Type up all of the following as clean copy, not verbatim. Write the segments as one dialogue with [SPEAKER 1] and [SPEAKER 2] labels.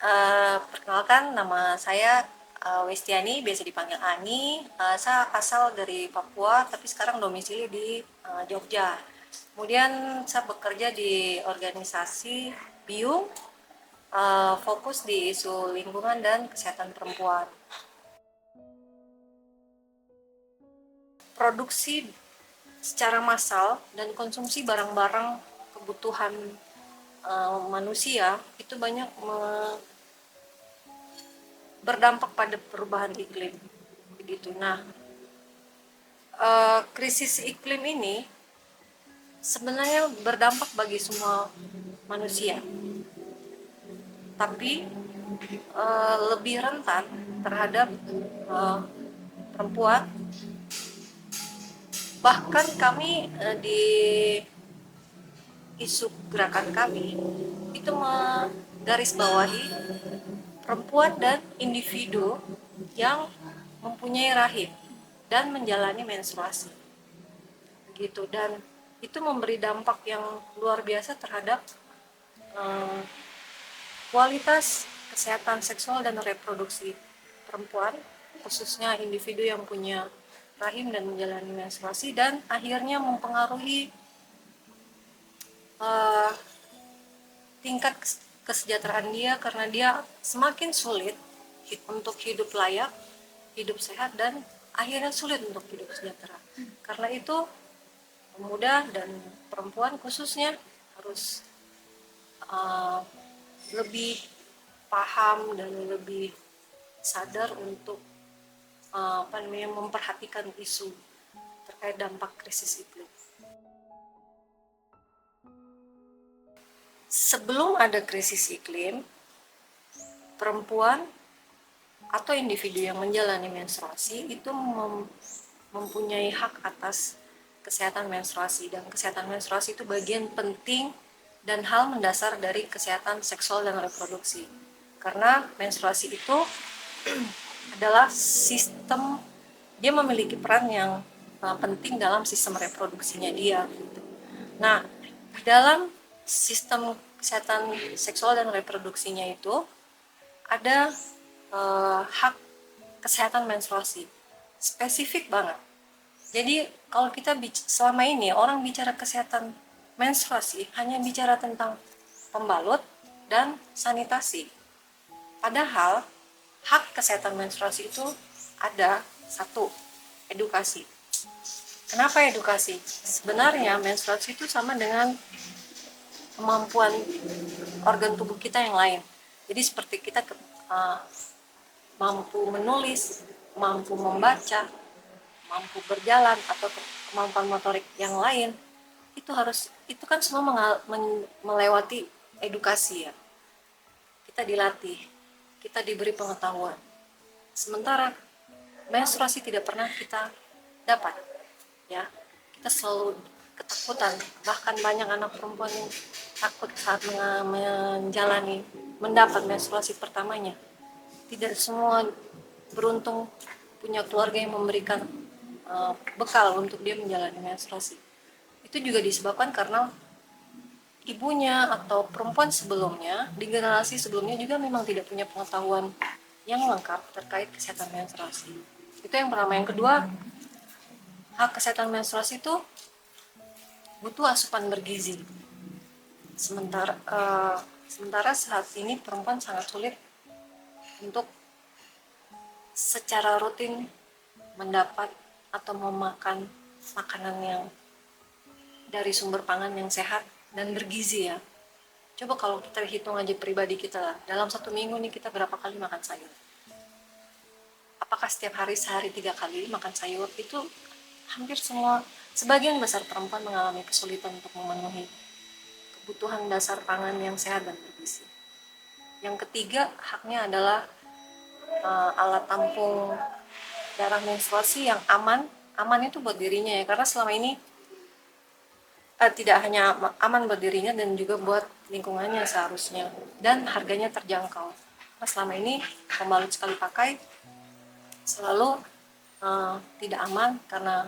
[SPEAKER 1] Perkenalkan, nama saya Westiani, biasa dipanggil Ani. Saya asal dari Papua, tapi sekarang domisili di Jogja. Kemudian saya bekerja di organisasi Biung, fokus di isu lingkungan dan kesehatan perempuan. Produksi secara massal dan konsumsi barang-barang kebutuhan manusia itu banyak berdampak pada perubahan iklim begitu. Nah, krisis iklim ini sebenarnya berdampak bagi semua manusia, tapi lebih rentan terhadap perempuan. Bahkan kami di isu gerakan kami itu menggarisbawahi perempuan dan individu yang mempunyai rahim dan menjalani menstruasi gitu, dan itu memberi dampak yang luar biasa terhadap kualitas kesehatan seksual dan reproduksi perempuan, khususnya individu yang punya rahim dan menjalani menstruasi, dan akhirnya mempengaruhi tingkat kesejahteraan dia, karena dia semakin sulit untuk hidup layak, hidup sehat, dan akhirnya sulit untuk hidup sejahtera. Karena itu pemuda dan perempuan khususnya harus lebih paham dan lebih sadar untuk memperhatikan isu terkait dampak krisis iklim. Sebelum ada krisis iklim, perempuan atau individu yang menjalani menstruasi itu mempunyai hak atas kesehatan menstruasi, dan kesehatan menstruasi itu bagian penting dan hal mendasar dari kesehatan seksual dan reproduksi. Karena menstruasi itu adalah sistem, dia memiliki peran yang penting dalam sistem reproduksinya dia. Nah, dalam sistem kesehatan seksual dan reproduksinya itu ada hak kesehatan menstruasi, spesifik banget. Jadi kalau kita selama ini orang bicara kesehatan menstruasi hanya bicara tentang pembalut dan sanitasi. Padahal hak kesehatan menstruasi itu ada satu, edukasi. Kenapa edukasi? Sebenarnya menstruasi itu sama dengan kemampuan organ tubuh kita yang lain. Jadi seperti kita mampu menulis, mampu membaca, mampu berjalan, atau kemampuan motorik yang lain, itu kan semua melewati edukasi ya. Kita dilatih, kita diberi pengetahuan. Sementara menstruasi tidak pernah kita dapat, ya. Kita selalu ketakutan, bahkan banyak anak perempuan yang takut saat mendapat menstruasi pertamanya. Tidak semua beruntung punya keluarga yang memberikan bekal untuk dia menjalani menstruasi. Itu juga disebabkan karena ibunya atau perempuan sebelumnya, di generasi sebelumnya juga memang tidak punya pengetahuan yang lengkap terkait kesehatan menstruasi. Itu yang pertama. Yang kedua, hak kesehatan menstruasi itu butuh asupan bergizi. Sementara saat ini perempuan sangat sulit untuk secara rutin mendapat atau memakan makanan yang dari sumber pangan yang sehat dan bergizi ya. Coba kalau kita hitung aja pribadi kita, dalam satu minggu nih kita berapa kali makan sayur? Apakah setiap hari sehari 3 kali makan sayur? Itu hampir sebagian besar perempuan mengalami kesulitan untuk memenuhi kebutuhan dasar pangan yang sehat dan bergizi. Yang ketiga, haknya adalah alat tampung darah menstruasi yang aman itu buat dirinya ya, karena selama ini tidak hanya aman buat dirinya dan juga buat lingkungannya seharusnya, dan harganya terjangkau. Nah, selama ini pembalut sekali pakai selalu tidak aman karena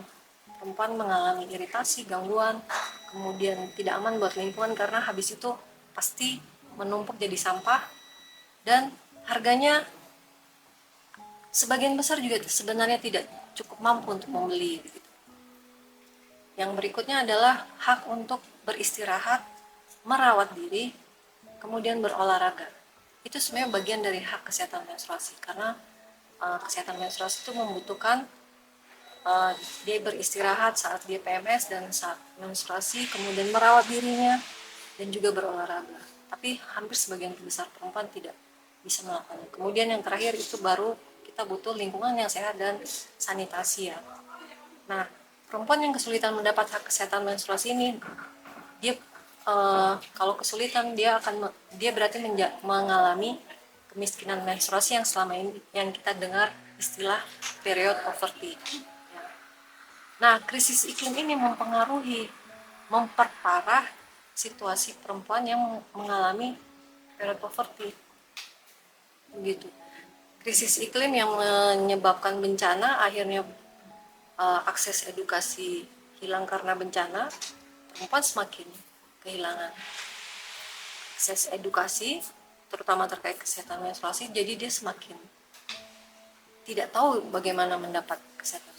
[SPEAKER 1] perempuan mengalami iritasi, gangguan, kemudian tidak aman buat lingkungan karena habis itu pasti menumpuk jadi sampah dan harganya sebagian besar juga sebenarnya tidak cukup mampu untuk membeli gitu. Yang berikutnya adalah hak untuk beristirahat, merawat diri, kemudian berolahraga. Itu sebenarnya bagian dari hak kesehatan menstruasi, karena kesehatan menstruasi itu membutuhkan dia beristirahat saat dia PMS dan saat menstruasi, kemudian merawat dirinya dan juga berolahraga. Tapi hampir sebagian besar perempuan tidak bisa melakukannya. Kemudian yang terakhir itu baru kita butuh lingkungan yang sehat dan sanitasi ya. Nah, perempuan yang kesulitan mendapat hak kesehatan menstruasi ini, dia kalau kesulitan dia berarti mengalami kemiskinan menstruasi yang selama ini yang kita dengar istilah period poverty. Nah, krisis iklim ini memperparah situasi perempuan yang mengalami period poverty. Begitu. Krisis iklim yang menyebabkan bencana, akhirnya akses edukasi hilang karena bencana, perempuan semakin kehilangan akses edukasi, terutama terkait kesehatan menstruasi, jadi dia semakin tidak tahu bagaimana mendapat kesehatan